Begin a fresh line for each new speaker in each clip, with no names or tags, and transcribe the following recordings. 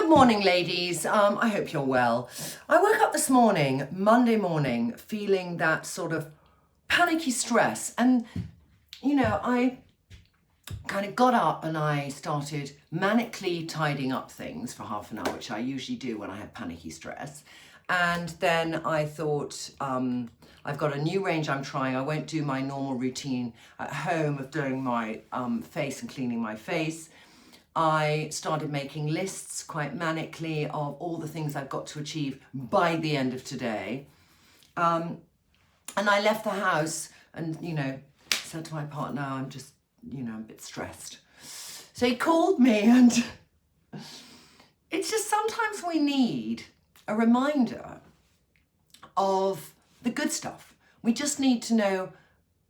Good morning, ladies. I hope you're well. I woke up this morning, Monday morning, feeling that sort of panicky stress. And, you know, I kind of got up and I started manically tidying up things for half an hour, which I usually do when I have panicky stress. And then I thought, I've got a new range I'm trying. I won't do my normal routine at home of doing my face and cleaning my face. I started making lists quite manically of all the things I've got to achieve by the end of today. And I left the house and, you know, said to my partner, I'm just, you know, a bit stressed. So he called me, and it's just sometimes we need a reminder of the good stuff. We just need to know,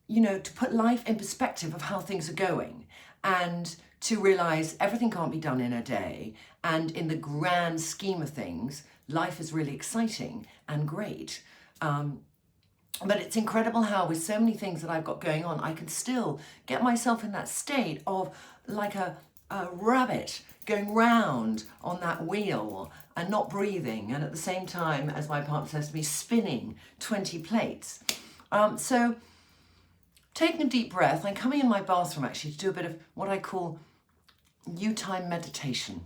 you know, to put life in perspective of how things are going, and to realize everything can't be done in a day. And in the grand scheme of things, life is really exciting and great. But it's incredible how with so many things that I've got going on, I can still get myself in that state of like a rabbit going round on that wheel and not breathing. And at the same time, as my partner says to me, spinning 20 plates. So taking a deep breath, I'm coming in my bathroom actually to do a bit of what I call you-time meditation.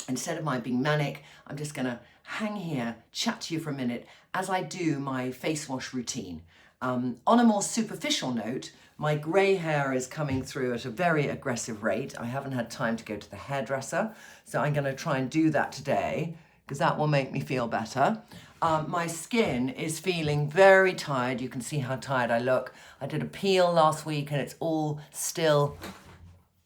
Instead of my being manic, I'm just gonna hang here, chat to you for a minute as I do my face wash routine. On a more superficial note, my grey hair is coming through at a very aggressive rate. I haven't had time to go to the hairdresser, so I'm gonna try and do that today because that will make me feel better. My skin is feeling very tired. You can see how tired I look. I did a peel last week and it's all still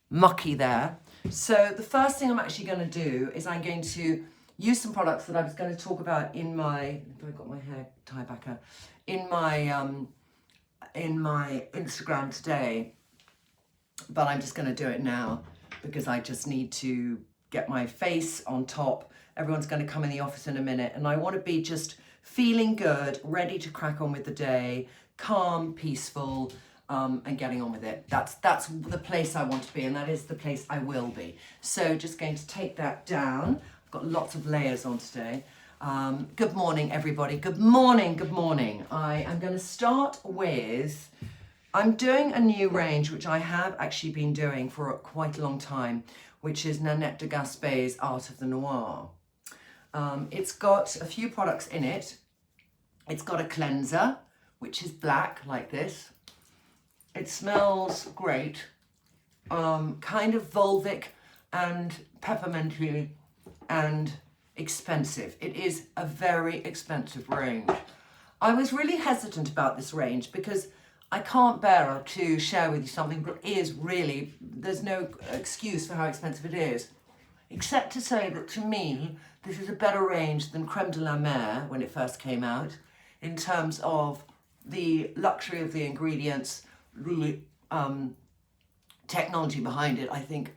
mucky there. So the first thing I'm actually going to do is I'm going to use some products that I was going to talk about in my, if I got my hair tied back up, in my Instagram today, but I'm just going to do it now because I just need to get my face on top. Everyone's going to come in the office in a minute, and I want to be just feeling good, ready to crack on with the day, calm, peaceful, and getting on with it. That's the place I want to be, and that is the place I will be. So just going to take that down. I've got lots of layers on today. Good morning, everybody. Good morning, good morning. I am going to start with, I'm doing a new range, which I have actually been doing for quite a long time, which is Nanette De Gaspe's Art of the Noir. It's got a few products in it. It's got a cleanser, which is black like this. It smells great, kind of vulvic and pepperminty and expensive. It is a very expensive range. I was really hesitant about this range because I can't bear to share with you something that is really, there's no excuse for how expensive it is, except to say that to me, this is a better range than Creme de la Mer when it first came out, in terms of the luxury of the ingredients, the technology behind it. I think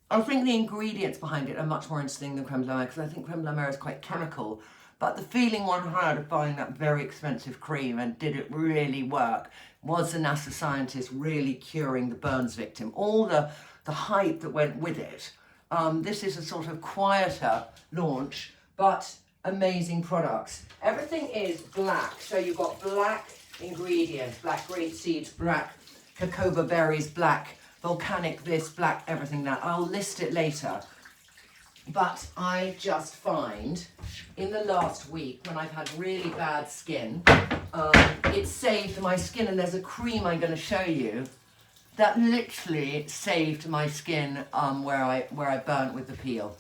the ingredients behind it are much more interesting than Creme de la Mer, because I think Creme de la Mer is quite chemical. But the feeling one had of buying that very expensive cream and did it really work? Was the NASA scientist really curing the burns victim? All the hype that went with it. This is a sort of quieter launch, but amazing products. Everything is black, so you've got black ingredients, black grape seeds, black cocoa berries, black volcanic this, black everything that. I'll list it later. But I just find in the last week when I've had really bad skin, it saved my skin, and there's a cream I'm going to show you that literally saved my skin where I burnt with the peel.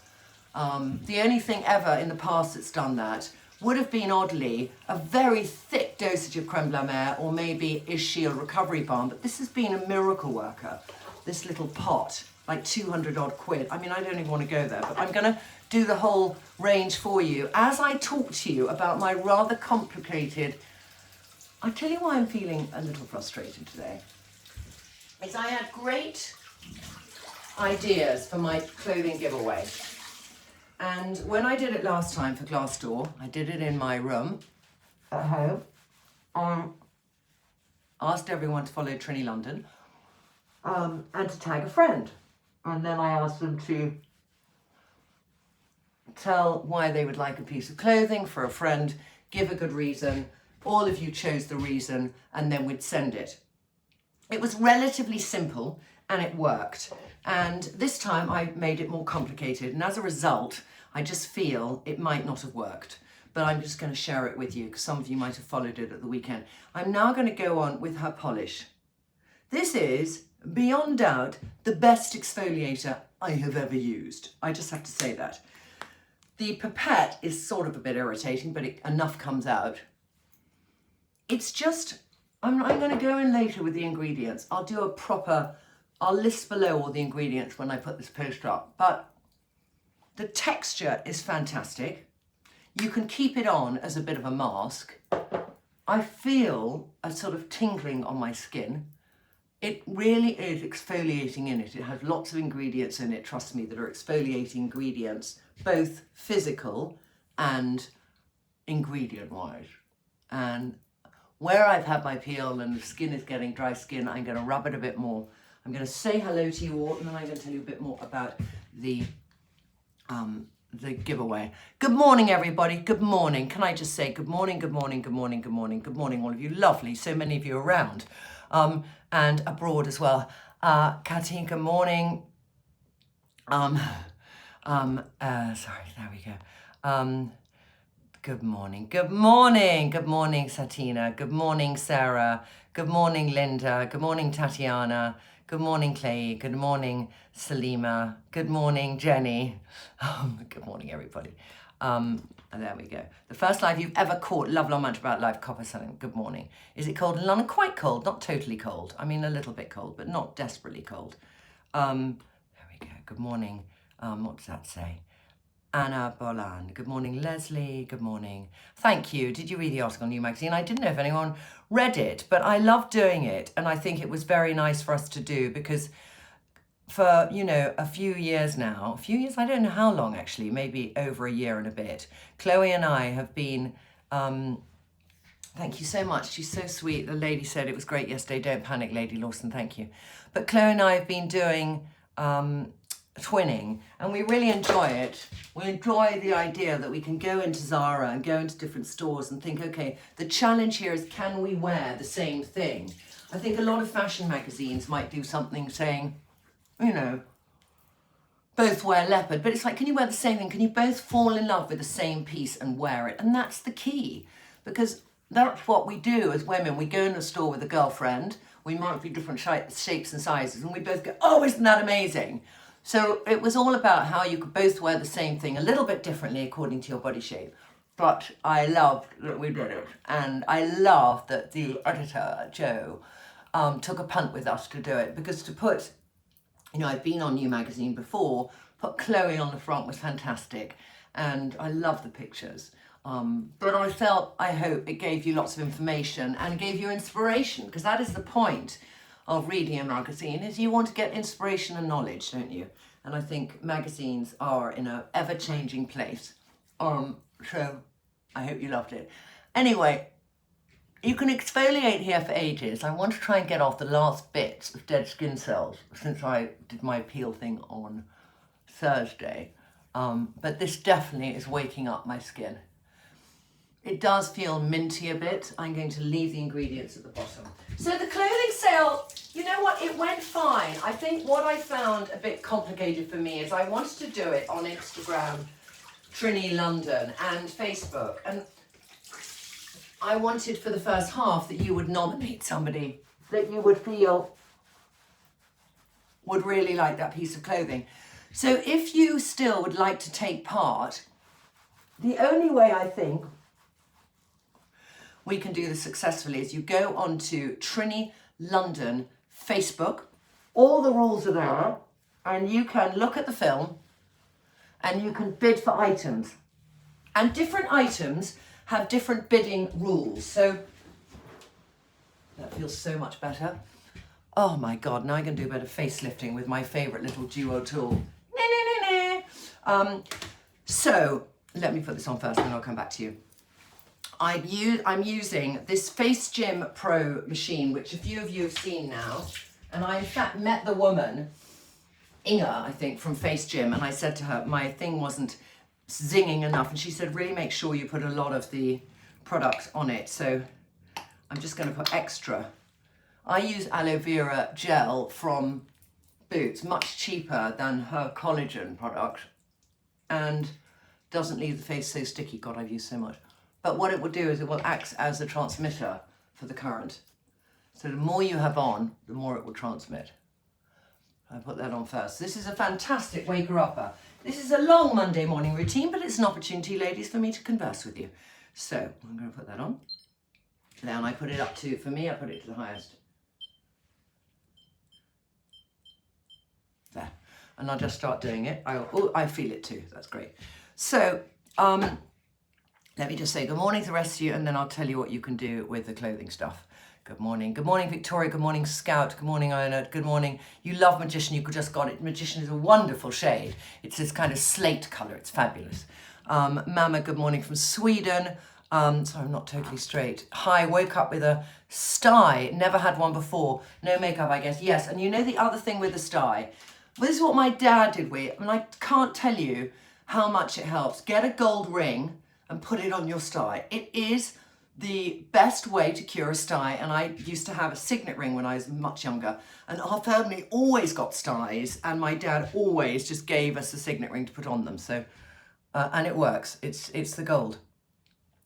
The only thing ever in the past that's done that would have been, oddly, a very thick dosage of Creme de la Mer or maybe Is Shield Recovery Balm, but this has been a miracle worker. This little pot, like 200 odd quid. I mean, I don't even want to go there, but I'm going to do the whole range for you as I talk to you about my rather complicated, I'll tell you why I'm feeling a little frustrated today, is I had great ideas for my clothing giveaway. And when I did it last time for Glassdoor, I did it in my room at home. Asked everyone to follow Trinny London and to tag a friend. And then I asked them to tell why they would like a piece of clothing for a friend, give a good reason. All of you chose the reason, and then we'd send it. It was relatively simple, and it worked. And this time I made it more complicated, and as a result, I just feel it might not have worked. But I'm just going to share it with you, because some of you might have followed it at the weekend. I'm now going to go on with her polish. This is, beyond doubt, the best exfoliator I have ever used. I just have to say that. The pipette is sort of a bit irritating, but enough comes out. It's just, I'm going to go in later with the ingredients. I'll do a proper, I'll list below all the ingredients when I put this post up. But the texture is fantastic. You can keep it on as a bit of a mask. I feel a sort of tingling on my skin. It really is exfoliating in it. It has lots of ingredients in it, trust me, that are exfoliating ingredients, both physical and ingredient-wise. And where I've had my peel and the skin is getting dry skin, I'm going to rub it a bit more. I'm going to say hello to you all, and then I'm going to tell you a bit more about the giveaway. Good morning, everybody. Good morning. Can I just say good morning, good morning, good morning, good morning, good morning, all of you. Lovely. So many of you around. And abroad as well. Katinka, morning. Sorry, there we go. Good morning, good morning, good morning, Satina. Good morning, Sarah. Good morning, Linda. Good morning, Tatiana. Good morning, Clay. Good morning, Salima. Good morning, Jenny. Good morning, everybody. And there we go. The first live you've ever caught. Love long much about live copper selling. Good morning. Is it cold in London? Quite cold, not totally cold. I mean, a little bit cold, but not desperately cold. There we go. Good morning. What does that say? Anna Bolan. Good morning, Leslie. Good morning. Thank you. Did you read the article in New Magazine? I didn't know if anyone read it, but I love doing it. And I think it was very nice for us to do because for, you know, a few years now, I don't know how long actually, maybe over a year and a bit, Chloe and I have been, thank you so much, she's so sweet. The lady said it was great yesterday. Don't panic, Lady Lawson, thank you. But Chloe and I have been doing twinning, and we really enjoy it. We enjoy the idea that we can go into Zara and go into different stores and think, okay, the challenge here is, can we wear the same thing? I think a lot of fashion magazines might do something saying, you know, both wear leopard, but it's like, can you wear the same thing? Can you both fall in love with the same piece and wear it? And that's the key, because that's what we do as women. We go in a store with a girlfriend, we might be different shapes and sizes, and we both go, oh, isn't that amazing? So it was all about how you could both wear the same thing a little bit differently according to your body shape. But I loved that we did it. And I love that the editor, Joe, took a punt with us to do it, because to put, you know, I've been on New Magazine before, put Chloe on the front was fantastic. And I love the pictures. But I hope it gave you lots of information and gave you inspiration, because that is the point of reading a magazine, is you want to get inspiration and knowledge, don't you? And I think magazines are in an ever-changing place. So I hope you loved it. Anyway, you can exfoliate here for ages. I want to try and get off the last bits of dead skin cells since I did my peel thing on Thursday. But this definitely is waking up my skin. It does feel minty a bit. I'm going to leave the ingredients at the bottom. So the clothing sale, you know what, it went fine. I think what I found a bit complicated for me is I wanted to do it on Instagram, Trinny London, and Facebook. And I wanted for the first half that you would nominate somebody that you would feel would really like that piece of clothing. So if you still would like to take part, the only way I think we can do this successfully is you go onto Trinny London Facebook. All the rules are there, and you can look at the film and you can bid for items. And different items have different bidding rules. So that feels so much better. Oh my God, now I can do a bit of facelifting with my favorite little duo tool. So let me put this on first and then I'll come back to you. I'm using this FaceGym Pro machine, which a few of you have seen now. And I in fact met the woman, Inga, I think, from FaceGym, and I said to her, my thing wasn't zinging enough. And she said, really make sure you put a lot of the product on it. So I'm just going to put extra. I use aloe vera gel from Boots, much cheaper than her collagen product, and doesn't leave the face so sticky. God, I've used so much. But what it will do is it will act as a transmitter for the current. So the more you have on, the more it will transmit. I put that on first. This is a fantastic waker-upper. This is a long Monday morning routine, but it's an opportunity, ladies, for me to converse with you. So I'm going to put that on. Then I put it up to, for me, I put it to the highest. There. And I'll just start doing it. I feel it too. That's great. So let me just say good morning to the rest of you, and then I'll tell you what you can do with the clothing stuff. Good morning. Good morning, Victoria. Good morning, Scout. Good morning, Iona. Good morning. You love Magician. You just got it. Magician is a wonderful shade. It's this kind of slate colour. It's fabulous. Mama, good morning from Sweden. Sorry, I'm not totally straight. Hi, woke up with a sty. Never had one before. No makeup, I guess. Yes, and you know the other thing with the sty? Well, this is what my dad did with, and I can't tell you how much it helps. Get a gold ring and put it on your sty. It is the best way to cure a sty, and I used to have a signet ring when I was much younger, and our family always got styes, and my dad always just gave us a signet ring to put on them. So, and it works. It's the gold.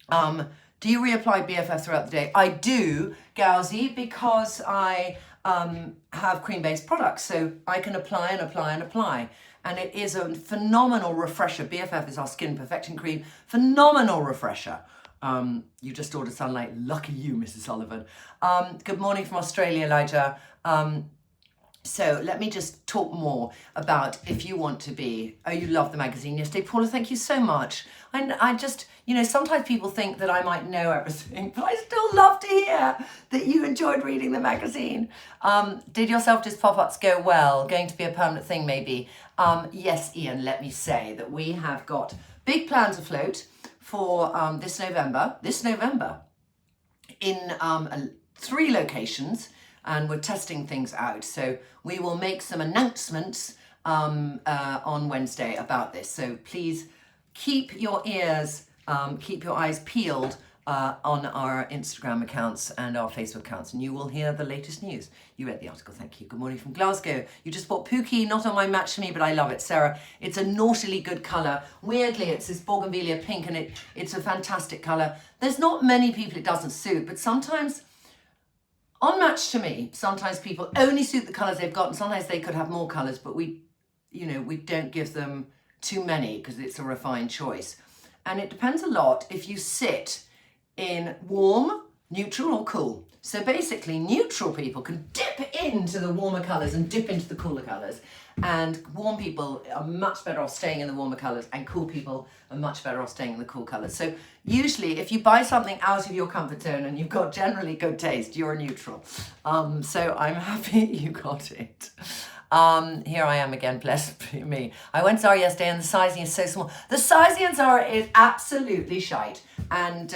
Do you reapply BFF throughout the day? I do, Gauzy, because I have cream-based products, so I can apply and apply and apply. And it is a phenomenal refresher. BFF is our skin perfecting cream. Phenomenal refresher. You just ordered sunlight. Lucky you, Mrs. Sullivan. Good morning from Australia, Elijah. So let me just talk more about if you want to be, oh, you loved the magazine yesterday. Paula, thank you so much. I just, you know, sometimes people think that I might know everything, but I still love to hear that you enjoyed reading the magazine. Did your self-disc pop-ups go well? Going to be a permanent thing, maybe? Yes, Ian, let me say that we have got big plans afloat for this November in 3 locations, and we're testing things out. So we will make some announcements on Wednesday about this. So please keep your ears, keep your eyes peeled on our Instagram accounts and our Facebook accounts, and you will hear the latest news. You read the article, thank you. Good morning from Glasgow. You just bought Pookie, not on my match for me, but I love it, Sarah. It's a naughtily good colour. Weirdly, it's this bougainvillea pink, and it's a fantastic colour. There's not many people it doesn't suit, but sometimes, on match to me, sometimes people only suit the colours they've got, and sometimes they could have more colours, but we don't give them too many because it's a refined choice. And it depends a lot if you sit in warm, neutral or cool. So basically neutral people can dip into the warmer colours and dip into the cooler colours, and warm people are much better off staying in the warmer colours, and cool people are much better off staying in the cool colours. So usually if you buy something out of your comfort zone and you've got generally good taste, you're a neutral. So I'm happy you got it. Here I am again, bless me. I went Zara yesterday and the sizing is so small. The sizing in Zara is absolutely shite, and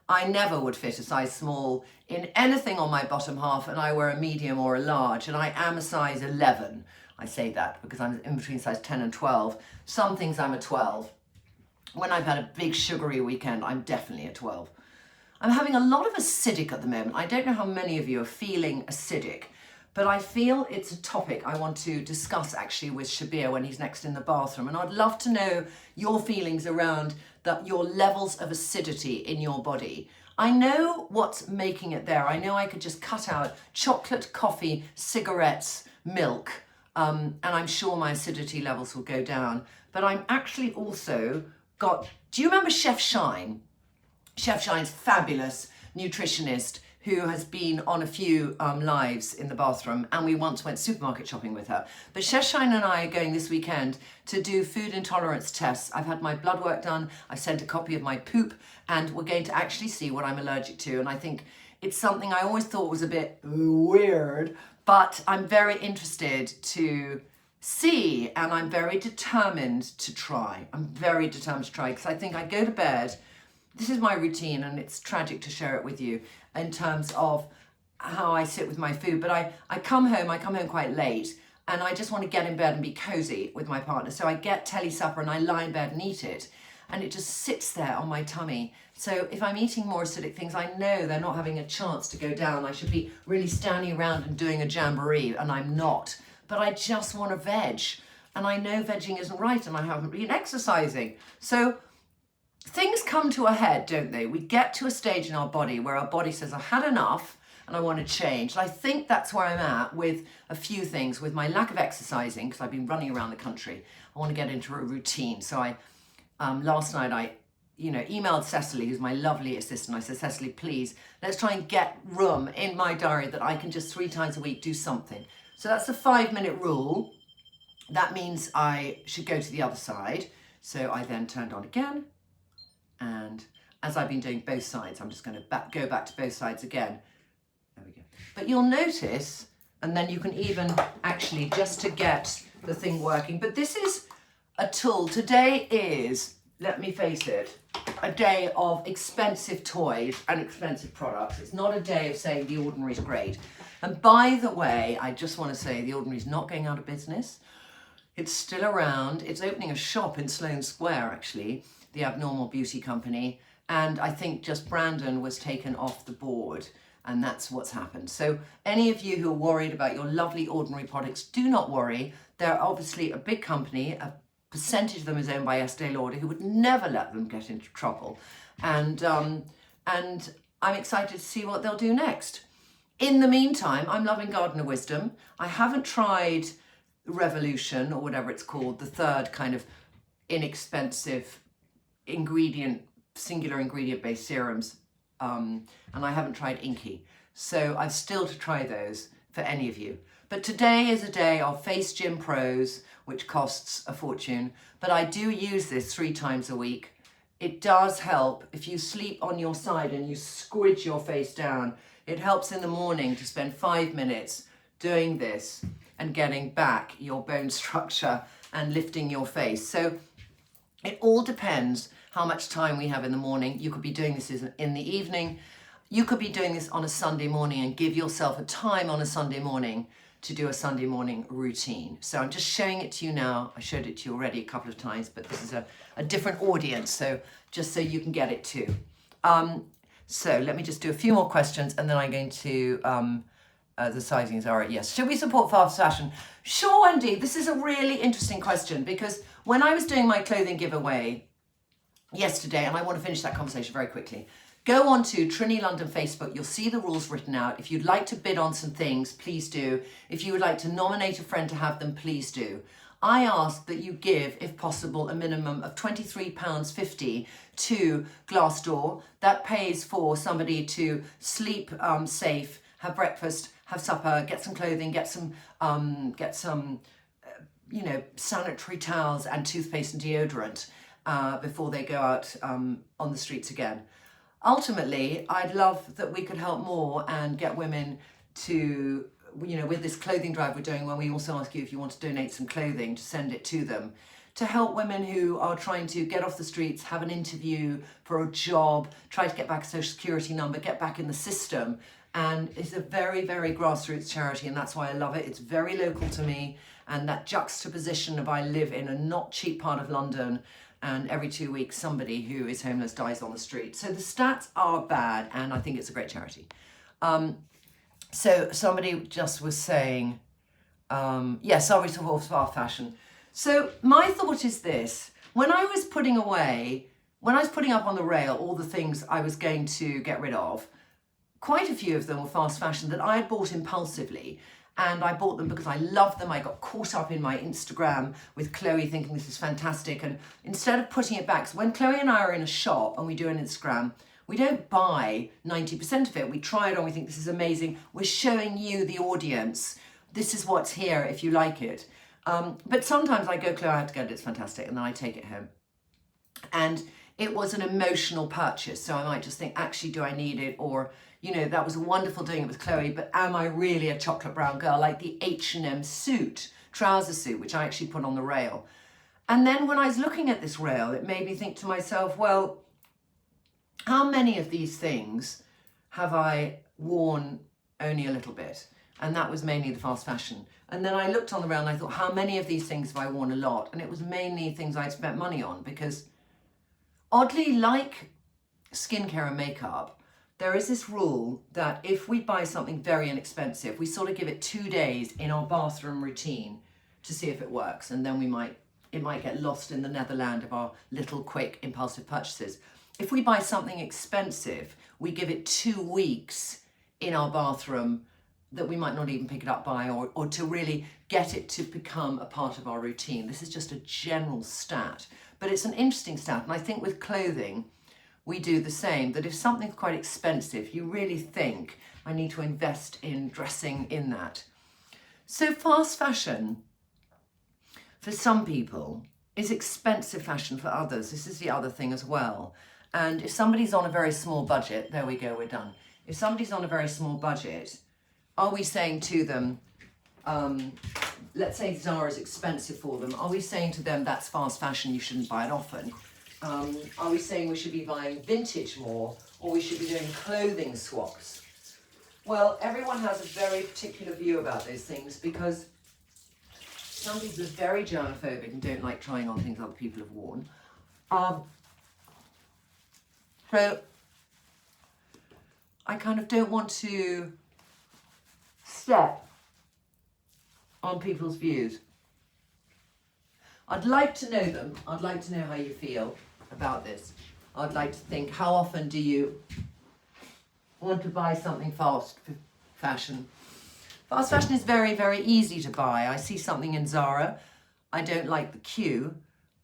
I never would fit a size small in anything on my bottom half, and I wear a medium or a large, and I am a size 11. I say that because I'm in between size 10 and 12. Some things I'm a 12. When I've had a big sugary weekend, I'm definitely a 12. I'm having a lot of acidic at the moment. I don't know how many of you are feeling acidic, but I feel it's a topic I want to discuss actually with Shabir when he's next in the bathroom. And I'd love to know your feelings around your levels of acidity in your body. I know what's making it there. I know I could just cut out chocolate, coffee, cigarettes, milk, and I'm sure my acidity levels will go down. But I'm actually also do you remember Chef Shine? Chef Shine's fabulous nutritionist who has been on a few lives in the bathroom, and we once went supermarket shopping with her. But Chef Shine and I are going this weekend to do food intolerance tests. I've had my blood work done, I sent a copy of my poop, and we're going to actually see what I'm allergic to. And I think it's something I always thought was a bit weird, but I'm very interested to see, and I'm very determined to try. I'm very determined to try, because I think I go to bed, this is my routine, and it's tragic to share it with you in terms of how I sit with my food, but I come home quite late, and I just want to get in bed and be cozy with my partner. So I get telly supper and I lie in bed and eat it, and it just sits there on my tummy. So if I'm eating more acidic things, I know they're not having a chance to go down. I should be really standing around and doing a jamboree, and I'm not. But I just want to veg, and I know vegging isn't right, and I haven't been exercising. So things come to a head, don't they? We get to a stage in our body where our body says, I've had enough and I want to change. And I think that's where I'm at with a few things, with my lack of exercising, because I've been running around the country. I want to get into a routine. So last night I emailed Cecily, who's my lovely assistant. I said, Cecily, please, let's try and get room in my diary that I can just 3 times a week do something. So that's the 5-minute rule. That means I should go to the other side. So I then turned on again. And as I've been doing both sides, I'm just going to go back to both sides again. There we go. But you'll notice, and then you can even actually, just to get the thing working. But this is a tool. Today is, let me face it, a day of expensive toys and expensive products. It's not a day of saying The Ordinary is great. And by the way, I just want to say The Ordinary is not going out of business. It's still around. It's opening a shop in Sloane Square, actually, the Abnormal Beauty Company. And I think just Brandon was taken off the board, and that's what's happened. So any of you who are worried about your lovely Ordinary products, do not worry. They're obviously a big company. A percentage of them is owned by Estee Lauder, who would never let them get into trouble. And I'm excited to see what they'll do next. In the meantime, I'm loving Gardener Wisdom. I haven't tried Revolution, or whatever it's called, the third kind of inexpensive singular ingredient based serums. And I haven't tried Inky. So I've still to try those for any of you. But today is a day of FaceGym Pros, which costs a fortune. But I do use this 3 times a week. It does help if you sleep on your side and you squidge your face down. It helps in the morning to spend 5 minutes doing this and getting back your bone structure and lifting your face. So it all depends how much time we have in the morning. You could be doing this in the evening. You could be doing this on a Sunday morning, and give yourself a time on a Sunday morning to do a Sunday morning routine. So I'm just showing it to you now. I showed it to you already a couple of times, but this is a different audience, so just so you can get it too. So let me just do a few more questions, and then I'm going to, the sizings are, yes. Should we support fast fashion? Sure, Wendy. This is a really interesting question, because when I was doing my clothing giveaway yesterday, and I want to finish that conversation very quickly, go on to Trinny London Facebook. You'll see the rules written out. If you'd like to bid on some things, please do. If you would like to nominate a friend to have them, please do. I ask that you give, if possible, a minimum of £23.50 to Glassdoor. That pays for somebody to sleep safe, have breakfast, have supper, get some clothing, get some sanitary towels and toothpaste and deodorant before they go out on the streets again. Ultimately, I'd love that we could help more and get women to, with this clothing drive we're doing, when we also ask you if you want to donate some clothing, to send it to them, to help women who are trying to get off the streets, have an interview for a job, try to get back a social security number, get back in the system. And it's a very, very grassroots charity, and that's why I love it. It's very local to me, and that juxtaposition of I live in a not cheap part of London, and every 2 weeks somebody who is homeless dies on the street. So the stats are bad, and I think it's a great charity. So somebody just was saying, yes, sorry to fast fashion. So my thought is this: when I was putting up on the rail all the things I was going to get rid of, quite a few of them were fast fashion that I had bought impulsively. And I bought them because I loved them. I got caught up in my Instagram with Chloe thinking this is fantastic. And instead of putting it back, so when Chloe and I are in a shop and we do an Instagram, we don't buy 90% of it. We try it on, we think this is amazing. We're showing you, the audience, this is what's here if you like it. But sometimes I go, Chloe, I have to get it, it's fantastic. And then I take it home. And it was an emotional purchase. So I might just think, actually, do I need it? Or, that was wonderful doing it with Chloe, but am I really a chocolate brown girl? Like the H&M trouser suit, which I actually put on the rail. And then when I was looking at this rail, it made me think to myself, well, how many of these things have I worn only a little bit? And that was mainly the fast fashion. And then I looked on the round and I thought, how many of these things have I worn a lot? And it was mainly things I'd spent money on, because oddly, like skincare and makeup, there is this rule that if we buy something very inexpensive, we sort of give it 2 days in our bathroom routine to see if it works. And then it might get lost in the netherland of our little quick impulsive purchases. If we buy something expensive, we give it 2 weeks in our bathroom that we might not even pick it up by, or to really get it to become a part of our routine. This is just a general stat, but it's an interesting stat. And I think with clothing, we do the same, that if something's quite expensive, you really think, I need to invest in dressing in that. So fast fashion, for some people, is expensive fashion for others. This is the other thing as well. And if somebody's on a very small budget, there we go, we're done. If somebody's on a very small budget, are we saying to them, let's say Zara is expensive for them, are we saying to them that's fast fashion, you shouldn't buy it often? Are we saying we should be buying vintage more, or we should be doing clothing swaps? Well, everyone has a very particular view about those things, because some people are very germophobic and don't like trying on things other people have worn. So I kind of don't want to step on people's views. I'd like to know them. I'd like to know how you feel about this. I'd like to think, how often do you want to buy something fast fashion? Fast fashion is very, very easy to buy. I see something in Zara, I don't like the queue,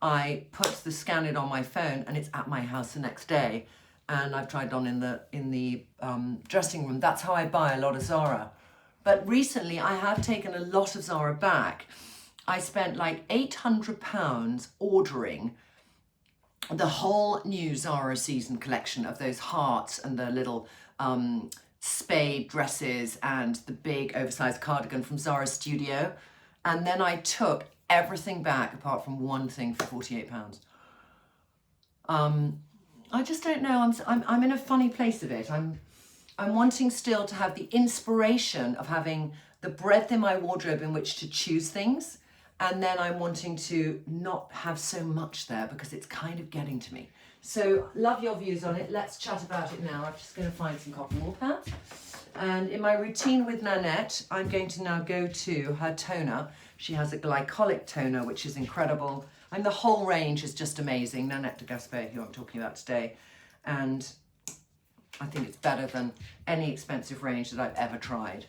I scan it on my phone and it's at my house the next day. And I've tried it on in the dressing room. That's how I buy a lot of Zara. But recently I have taken a lot of Zara back. I spent like £800 ordering the whole new Zara season collection of those hearts and the little spade dresses and the big oversized cardigan from Zara Studio. And then I took everything back apart from one thing for £48. I just don't know, I'm in a funny place of it. I'm wanting still to have the inspiration of having the breadth in my wardrobe in which to choose things. And then I'm wanting to not have so much there because it's kind of getting to me. So love your views on it. Let's chat about it now. I'm just going to find some cotton wool pads. And in my routine with Nanette, I'm going to now go to her toner. She has a glycolic toner, which is incredible. And the whole range is just amazing. Nanette De Gaspe, who I'm talking about today. And I think it's better than any expensive range that I've ever tried.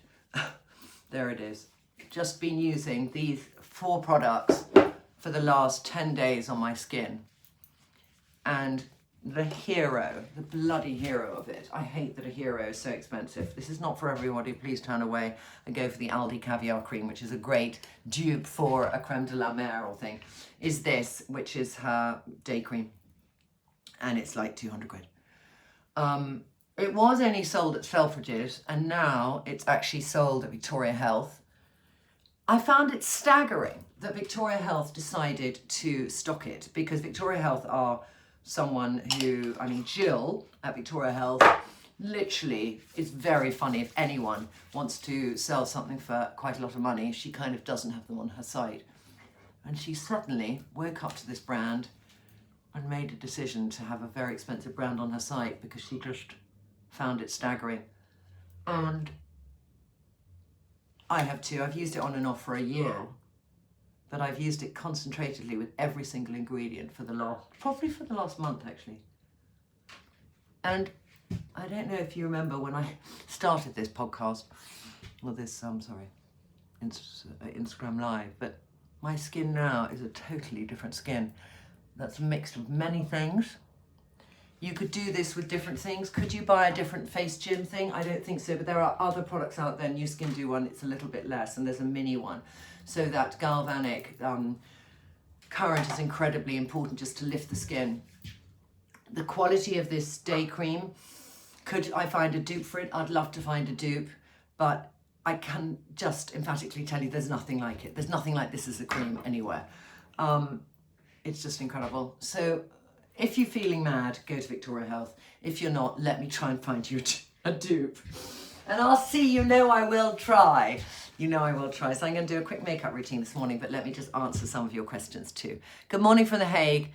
There it is. Just been using these 4 products for the last 10 days on my skin. And the hero, the bloody hero of it. I hate that a hero is so expensive. This is not for everybody. Please turn away and go for the Aldi Caviar Cream, which is a great dupe for a creme de la mer or thing. Is this, which is her day cream. And it's like 200 quid. It was only sold at Selfridges, and now it's actually sold at Victoria Health. I found it staggering that Victoria Health decided to stock it, because Victoria Health are someone who, Gill at Victoria Health literally is very funny. If anyone wants to sell something for quite a lot of money, she kind of doesn't have them on her site. And she suddenly woke up to this brand and made a decision to have a very expensive brand on her site because she just found it staggering. And I have too. I've used it on and off for a year, but I've used it concentratedly with every single ingredient probably for the last month actually. And I don't know if you remember when I started this podcast, or this, Instagram Live, but my skin now is a totally different skin that's mixed with many things. You could do this with different things. Could you buy a different FaceGym thing? I don't think so, but there are other products out there. New Skin do one, it's a little bit less, and there's a mini one. So that galvanic current is incredibly important just to lift the skin. The quality of this day cream, could I find a dupe for it? I'd love to find a dupe, but I can just emphatically tell you there's nothing like it. There's nothing like this as a cream anywhere. It's just incredible. So if you're feeling mad, go to Victoria Health. If you're not, let me try and find you a dupe. And I'll see, you know I will try. You know I will try. So I'm going to do a quick makeup routine this morning, but let me just answer some of your questions too. Good morning from The Hague.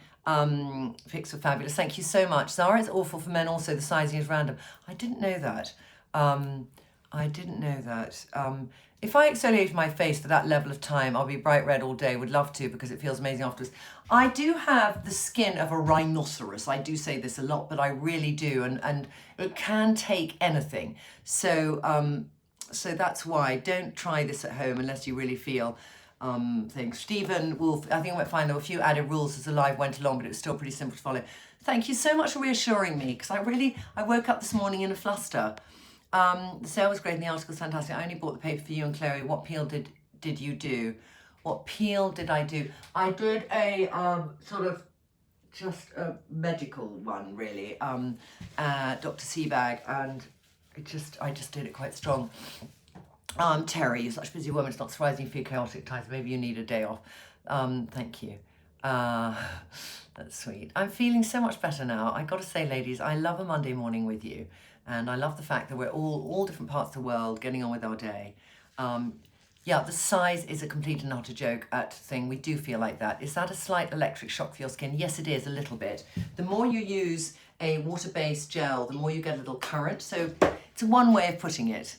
Fix for fabulous. Thank you so much. Zara, it's awful for men also. The sizing is random. I didn't know that. I didn't know that. If I exfoliate my face for that level of time, I'll be bright red all day. Would love to because it feels amazing afterwards. I do have the skin of a rhinoceros. I do say this a lot, but I really do. And it can take anything. So, so that's why. Don't try this at home unless you really feel things. Stephen Wolf, I think I might find there were a few added rules as the live went along, but it was still pretty simple to follow. Thank you so much for reassuring me because I woke up this morning in a fluster. The sale was great and the article's fantastic. I only bought the paper for you and Chloe. What peel did you do? What peel did I do? I did a sort of just a medical one really, Dr. Seabag, and I just did it quite strong. Terry, you're such a busy woman, it's not surprising you feel chaotic times. Maybe you need a day off. Thank you. That's sweet. I'm feeling so much better now. I got to say, ladies, I love a Monday morning with you. And I love the fact that we're all different parts of the world getting on with our day. Yeah, the size is a complete and utter joke at thing. We do feel like that. Is that a slight electric shock for your skin? Yes, it is, a little bit. The more you use a water-based gel, the more you get a little current. So it's one way of putting it.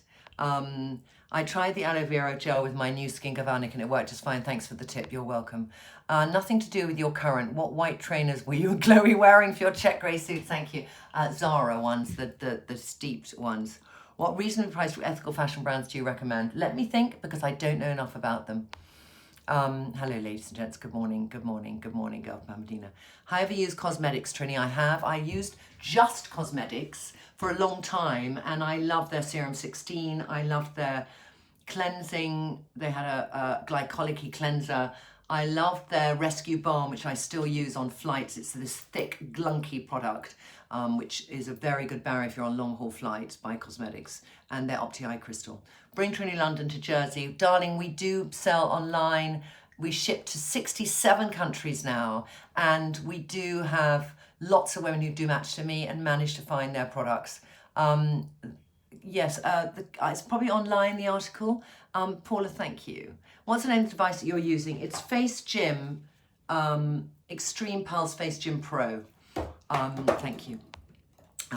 I tried the aloe vera gel with my new Skin Galvanic and it worked just fine. Thanks for the tip. You're welcome. Nothing to do with your current. What white trainers were you and Chloe wearing for your check grey suits? Thank you. Zara ones, the steeped ones. What reasonably priced ethical fashion brands do you recommend? Let me think because I don't know enough about them. Hello, ladies and gents. Good morning. Good morning. Good morning, girl from Medina. Have you used cosmetics, Trinny? I have. I used just cosmetics for a long time and I love their Serum 16. I loved their cleansing. They had a glycolic cleanser. I loved their Rescue Balm, which I still use on flights. It's this thick, glunky product, which is a very good barrier if you're on long-haul flights by cosmetics, and their Opti Eye Crystal. Bring Trinny London to Jersey. Darling, we do sell online. We ship to 67 countries now, and we do have lots of women who do match to me and manage to find their products. Yes, it's probably online, the article. Paula, thank you. What's the name of the device that you're using? It's FaceGym, Extreme Pulse FaceGym Pro. Thank you.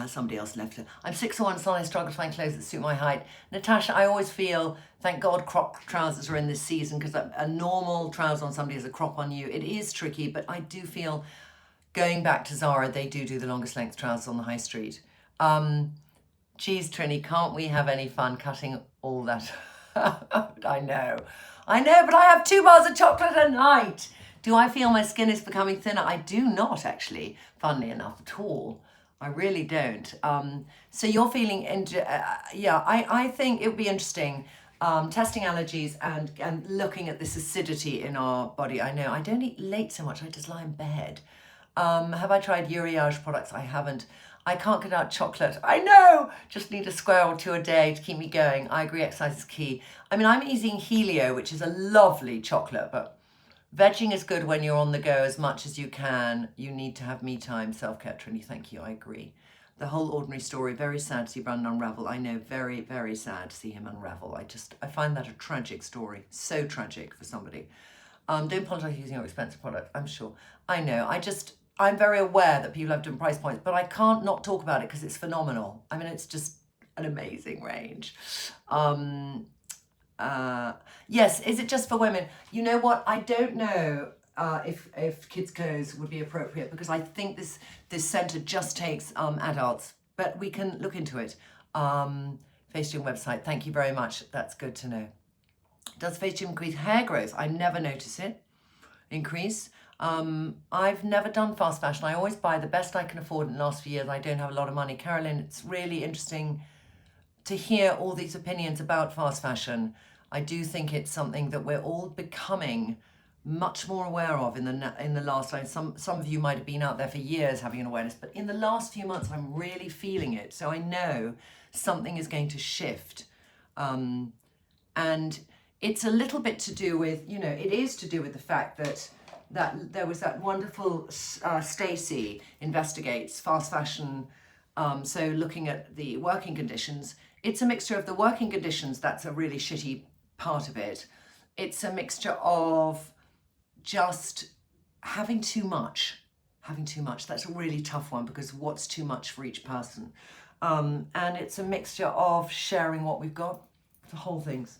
Somebody else left it. I'm 6'1", so I struggle to find clothes that suit my height. Natasha, I always feel, thank God crop trousers are in this season because a normal trouser on somebody is a crop on you. It is tricky, but I do feel, going back to Zara, they do the longest length trousers on the high street. Geez, Trinny, can't we have any fun cutting all that? I know, but I have 2 bars of chocolate a night. Do I feel my skin is becoming thinner? I do not actually, funnily enough, at all. I really don't. So you're feeling into, yeah, I think it would be interesting testing allergies and looking at this acidity in our body. I know, I don't eat late so much, I just lie in bed. Have I tried Uriage products? I haven't. I can't get out chocolate. I know, just need a square or 2 a day to keep me going. I agree, exercise is key. I mean, I'm eating Helio, which is a lovely chocolate, but vegging is good when you're on the go as much as you can. You need to have me time, self-care, Trinny. Thank you, I agree. The whole Ordinary Story, very sad to see Brandon unravel. I know, very, very sad to see him unravel. I find that a tragic story. So tragic for somebody. Don't apologize for using your expensive product, I'm sure. I know, I'm very aware that people have different price points, but I can't not talk about it because it's phenomenal. I mean, it's just an amazing range. Yes, is it just for women? You know what? I don't know if kids' clothes would be appropriate because I think this centre just takes adults, but we can look into it. FaceGym website, thank you very much. That's good to know. Does FaceGym increase hair growth? I never notice it increase. I've never done fast fashion. I always buy the best I can afford in the last few years. I don't have a lot of money. Carolyn, it's really interesting to hear all these opinions about fast fashion. I do think it's something that we're all becoming much more aware of in the last time. Some of you might have been out there for years having an awareness, but in the last few months, I'm really feeling it. So I know something is going to shift. And it's a little bit to do with, it is to do with the fact that there was that wonderful Stacey investigates fast fashion. So looking at the working conditions it's a mixture of the working conditions, that's a really shitty part of it. It's a mixture of just having too much. That's a really tough one, because what's too much for each person? And it's a mixture of sharing what we've got. The whole things.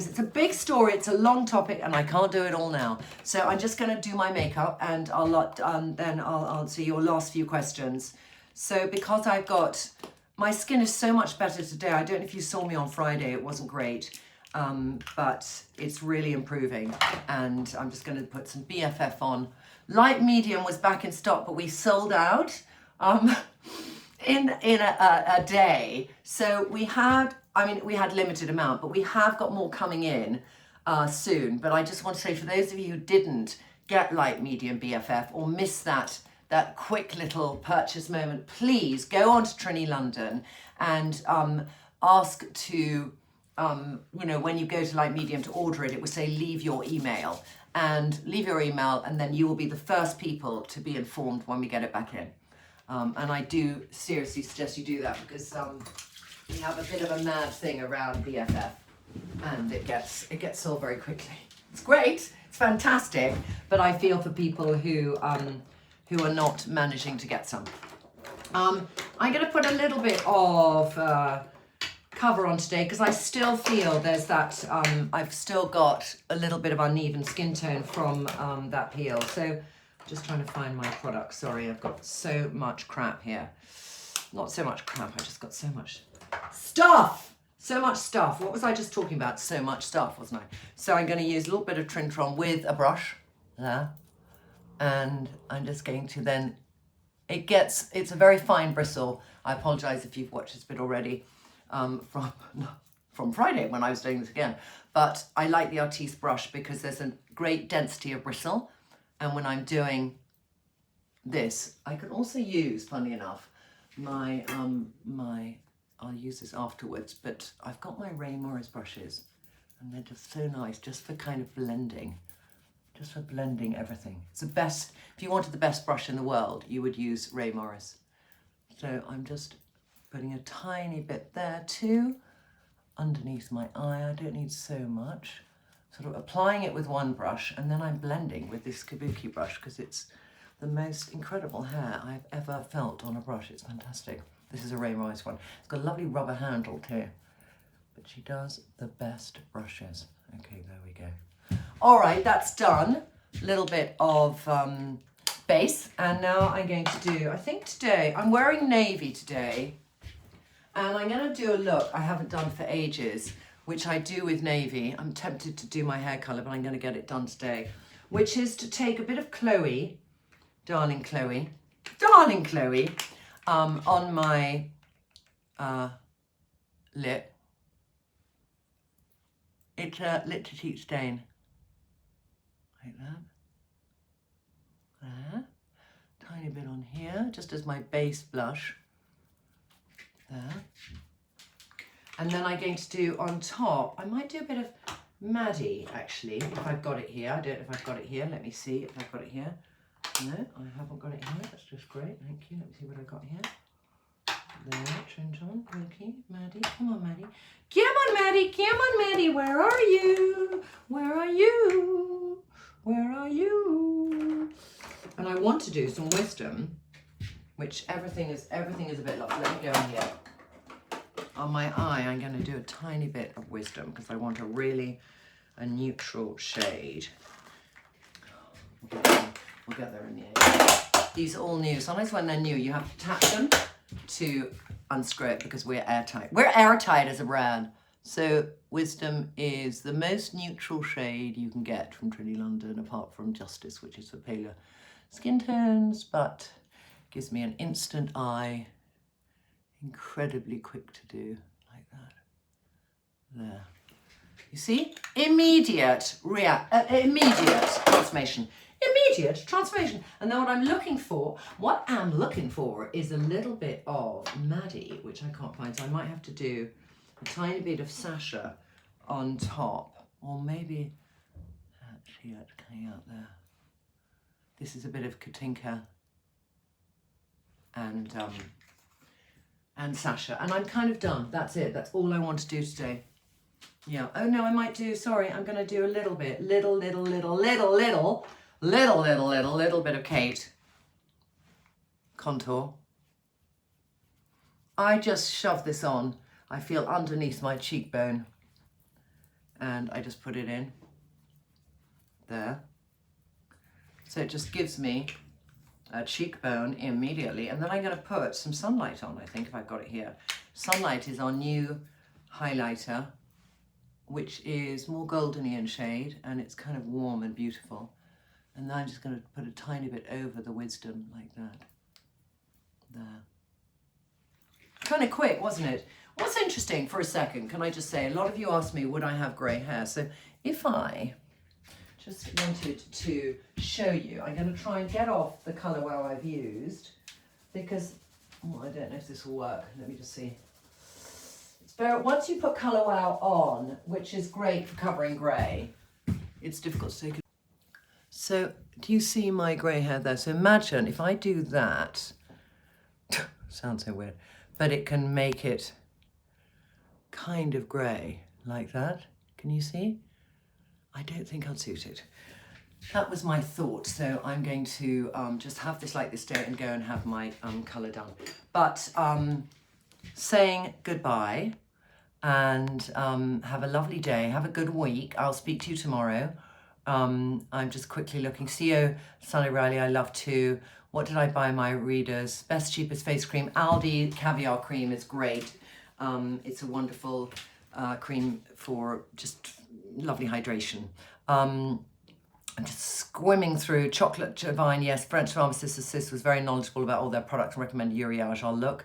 It's a big story, it's a long topic, and I can't do it all now. So I'm just going to do my makeup, and then I'll answer your last few questions. So because my skin is so much better today. I don't know if you saw me on Friday, it wasn't great. But it's really improving, and I'm just going to put some BFF on. Light medium was back in stock, but we sold out in a day. So we had limited amount, but we have got more coming in soon. But I just want to say, for those of you who didn't get light medium BFF or miss that quick little purchase moment, please go on to Trinny London and ask to, when you go to light medium to order it, it will say leave your email, and then you will be the first people to be informed when we get it back in. And I do seriously suggest you do that, because we have a bit of a mad thing around BFF, and it gets sold very quickly. It's great, it's fantastic, but I feel for people who are not managing to get some. I'm going to put a little bit of cover on today, because I still feel there's that, I've still got a little bit of uneven skin tone from that peel. So just trying to find my product. Sorry, I've got so much crap here. Not so much crap, I just got so much stuff. So much stuff. What was I just talking about? So much stuff, wasn't I? So I'm going to use a little bit of Trintron with a brush there. And I'm just going to then, it's a very fine bristle. I apologize if you've watched this bit already. From Friday when I was doing this again, but I like the Artiste brush because there's a great density of bristle, and when I'm doing this, I can also use, funny enough, I'll use this afterwards, but I've got my Ray Morris brushes, and they're just so nice, just for kind of blending everything. It's the best. If you wanted the best brush in the world, you would use Ray Morris. So I'm just putting a tiny bit there too, underneath my eye. I don't need so much. Sort of applying it with one brush, and then I'm blending with this Kabuki brush, because it's the most incredible hair I've ever felt on a brush. It's fantastic. This is a Ray Morris one. It's got a lovely rubber handle too, but she does the best brushes. Okay, there we go. All right, that's done. A little bit of base, and now I'm going to do, I think today, I'm wearing navy today, and I'm going to do a look I haven't done for ages, which I do with navy. I'm tempted to do my hair colour, but I'm going to get it done today, which is to take a bit of Chloe, darling Chloe, on my lip. It's a lip to cheek stain, like that. There. Tiny bit on here, just as my base blush. There. And then I'm going to do on top, I might do a bit of Maddie, actually, if I've got it here. I don't know if I've got it here. Let me see if I've got it here. No, I haven't got it here. That's just great. Thank you. Let me see what I've got here. There, Trintron, Wilkie, Maddie. Come on, Maddie. Come on, Maddie. Come on, Maddie. Where are you? Where are you? Where are you? And I want to do some wisdom, which everything is a bit like, let me go in here. On my eye, I'm going to do a tiny bit of wisdom because I want a neutral shade. We'll get there in the end. These are all new. Sometimes when they're new, you have to tap them to unscrew it because we're airtight. We're airtight as a brand. So Wisdom is the most neutral shade you can get from Trinny London, apart from Justice, which is for paler skin tones, but gives me an instant eye. Incredibly quick to do, like that. There. You see? Immediate transformation. Immediate transformation. And then what I'm looking for is a little bit of Maddie, which I can't find. So I might have to do a tiny bit of Sacha on top, or maybe actually that's coming out there. This is a bit of Katinka and and Sacha. And I'm kind of done. That's it. That's all I want to do today. Yeah. Oh no, I might do, sorry, I'm going to do a little bit. Little bit of Kate. Contour. I just shove this on. I feel underneath my cheekbone. And I just put it in. There. So it just gives me a cheekbone immediately. And then I'm going to put some sunlight on, I think, if I've got it here. Sunlight is our new highlighter, which is more goldeny in shade, and it's kind of warm and beautiful. And then I'm just going to put a tiny bit over the wisdom, like that. There. Kind of quick, wasn't it? What's interesting, for a second, can I just say, a lot of you asked me, would I have grey hair? So if I just wanted to show you, I'm going to try and get off the colour wow I've used, because, oh, I don't know if this will work. Let me just see. It's very, once you put colour wow on, which is great for covering grey, it's difficult to take it. So do you see my grey hair there? So imagine if I do that, sounds so weird, but it can make it kind of grey like that. Can you see? I don't think I'd suit it. That was my thought. So I'm going to just have this like this day and go and have my colour done. But saying goodbye and have a lovely day. Have a good week. I'll speak to you tomorrow. I'm just quickly looking. CEO Sunny Riley, I love too. What did I buy my readers? Best cheapest face cream. Aldi caviar cream is great. It's a wonderful cream for just lovely hydration. I'm just squimming through Chocolate Divine. Yes, French Pharmacist Assist was very knowledgeable about all their products and recommended Uriage. I'll look.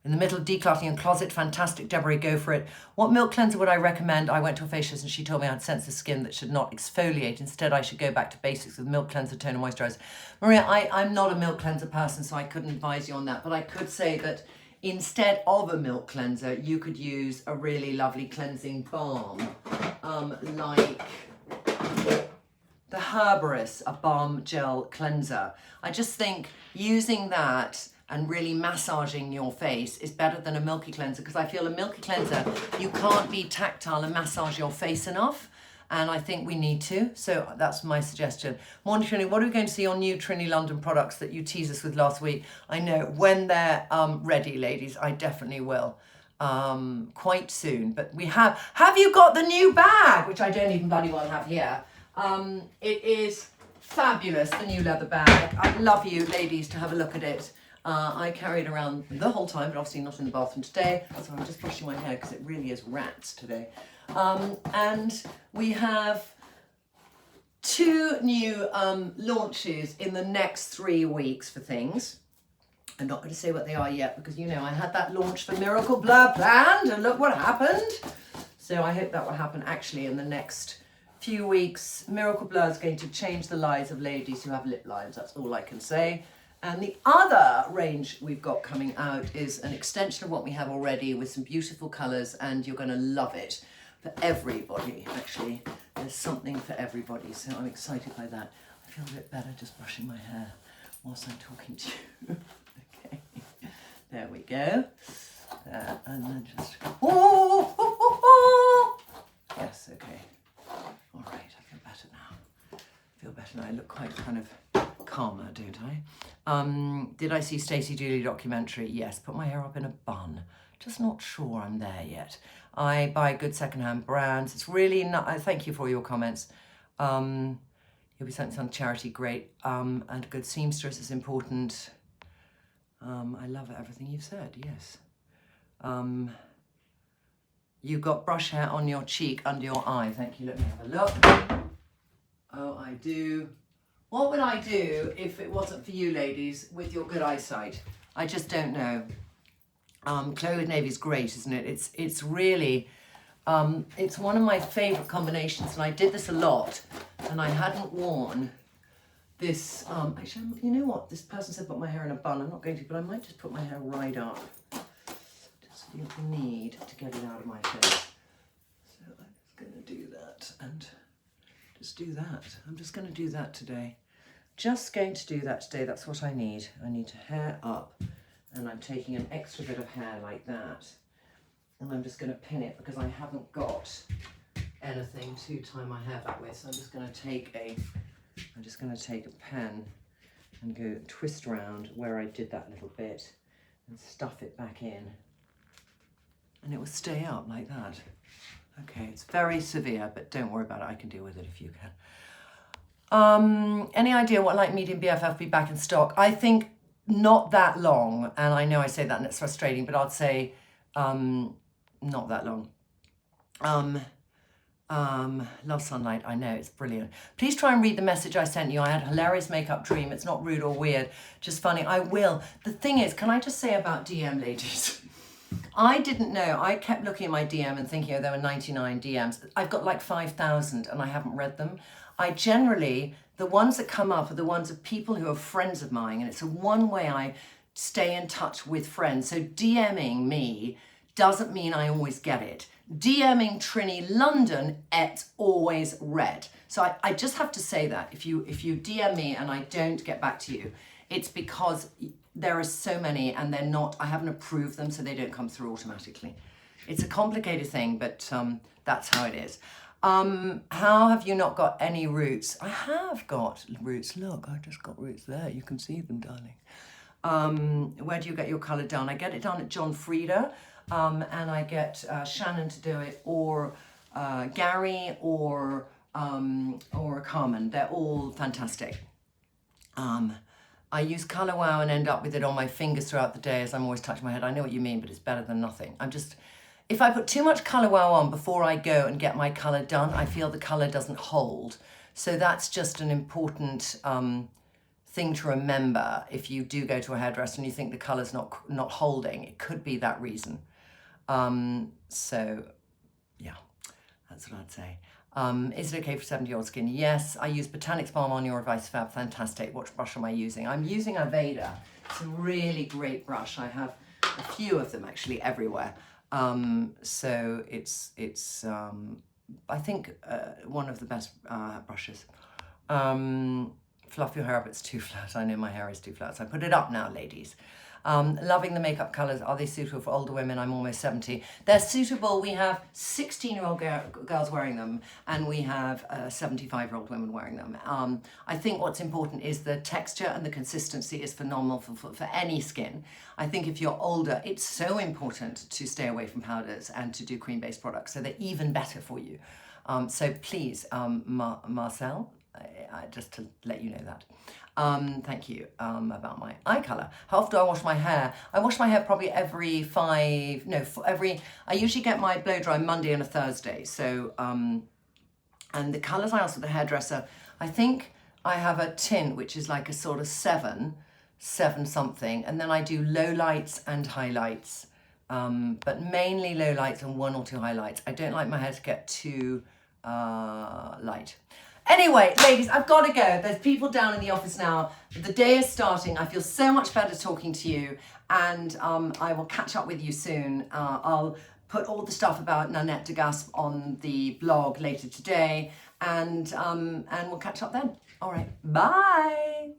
In the middle, decluttering and closet, fantastic. Deborah, go for it. What milk cleanser would I recommend? I went to a facialist and she told me I had sensitive skin that should not exfoliate. Instead, I should go back to basics with milk cleanser, toner, moisturizer. Maria, I'm not a milk cleanser person, so I couldn't advise you on that. But I could say that instead of a milk cleanser, you could use a really lovely cleansing balm, like the Herbaris, a balm gel cleanser. I just think using that and really massaging your face is better than a milky cleanser, because I feel a milky cleanser, you can't be tactile and massage your face enough. And I think we need to. So that's my suggestion. Morning, Trinny, what are we going to see on new Trinny London products that you teased us with last week? I know when they're ready, ladies, I definitely will. Quite soon. But we have you got the new bag, which I don't even bloody well have here. It is fabulous, the new leather bag. I'd love you, ladies, to have a look at it. I carry it around the whole time, but obviously not in the bathroom today. So I'm just brushing my hair because it really is rats today. And we have 2 new launches in the next 3 weeks for things. I'm not going to say what they are yet because, you know, I had that launch for Miracle Blur planned and look what happened. So I hope that will happen actually in the next few weeks. Miracle Blur is going to change the lives of ladies who have lip lines. That's all I can say. And the other range we've got coming out is an extension of what we have already with some beautiful colours, and you're going to love it. For everybody, actually. There's something for everybody, so I'm excited by that. I feel a bit better just brushing my hair whilst I'm talking to you. Okay, there we go. And then just, yes, okay. All right, I feel better now. I feel better now. I look quite kind of calmer, don't I? Did I see Stacey Dooley documentary? Yes, put my hair up in a bun. Just not sure I'm there yet. I buy good secondhand brands. It's really not, thank you for your comments. You'll be sent some charity, great. And a good seamstress is important. I love everything you've said, yes. You've got brush hair on your cheek, under your eye. Thank you, let me have a look. Oh, I do. What would I do if it wasn't for you ladies with your good eyesight? I just don't know. Chloe with navy is great, isn't it? It's really, it's one of my favourite combinations, and I did this a lot, and I hadn't worn this, actually, you know what? This person said put my hair in a bun. I'm not going to, but I might just put my hair right up. Just feel the need to get it out of my face. So I'm just going to do that, and just do that. I'm just going to do that today. Just going to do that today. That's what I need. I need to hair up And I'm taking an extra bit of hair like that. And I'm just going to pin it because I haven't got anything to tie my hair back with. So I'm just going to take a pen and go twist around where I did that little bit and stuff it back in. And it will stay up like that. Okay, it's very severe, but don't worry about it. I can deal with it if you can. Any idea what light medium BFF be back in stock? I think not that long. And I know I say that and it's frustrating, but I'd say not that long. Love sunlight, I know, it's brilliant. Please try and read the message I sent you. I had a hilarious makeup dream. It's not rude or weird, just funny. I will. The thing is, can I just say about DM ladies? I didn't know. I kept looking at my DM and thinking, oh, there were 99 DMs. I've got like 5,000 and I haven't read them. I generally, the ones that come up are the ones of people who are friends of mine, and it's one way I stay in touch with friends. So DMing me doesn't mean I always get it. DMing Trinny London, it's always read. So I just have to say that if you DM me and I don't get back to you, it's because there are so many and they're not, I haven't approved them, so they don't come through automatically. It's a complicated thing, but that's how it is. How have you not got any roots? I have got roots. Look, I just got roots there. You can see them, darling. Where do you get your colour done? I get it done at John Frieda. And I get Shannon to do it, or Gary, or Carmen. They're all fantastic. I use Colour Wow and end up with it on my fingers throughout the day as I'm always touching my head. I know what you mean, but it's better than nothing. If I put too much Colour Wow on before I go and get my colour done, I feel the colour doesn't hold. So that's just an important thing to remember. If you do go to a hairdresser and you think the colour's not holding, it could be that reason. So yeah, that's what I'd say. Is it okay for 70-year-old skin? Yes, I use Botanics Balm on your Vice Fab. Fantastic. What brush am I using? I'm using Aveda. It's a really great brush. I have a few of them actually everywhere. So it's I think one of the best brushes. Fluff your hair up, it's too flat. I know my hair is too flat, so I put it up now, ladies. Loving the makeup colours. Are they suitable for older women? I'm almost 70. They're suitable. We have 16-year-old girls wearing them, and we have 75-year-old women wearing them. I think what's important is the texture and the consistency is phenomenal for any skin. I think if you're older, it's so important to stay away from powders and to do cream-based products, so they're even better for you. So please, Marcel, just to let you know that. Thank you about my eye colour. How often do I wash my hair? I wash my hair probably I usually get my blow dry Monday and a Thursday. So, and the colours I ask for the hairdresser, I think I have a tint which is like a sort of 7 something, and then I do low lights and highlights, but mainly low lights and 1 or 2 highlights. I don't like my hair to get too light. Anyway, ladies, I've got to go. There's people down in the office now. The day is starting. I feel so much better talking to you, and I will catch up with you soon. I'll put all the stuff about Nanette De Gaspe on the blog later today, and we'll catch up then. All right, bye.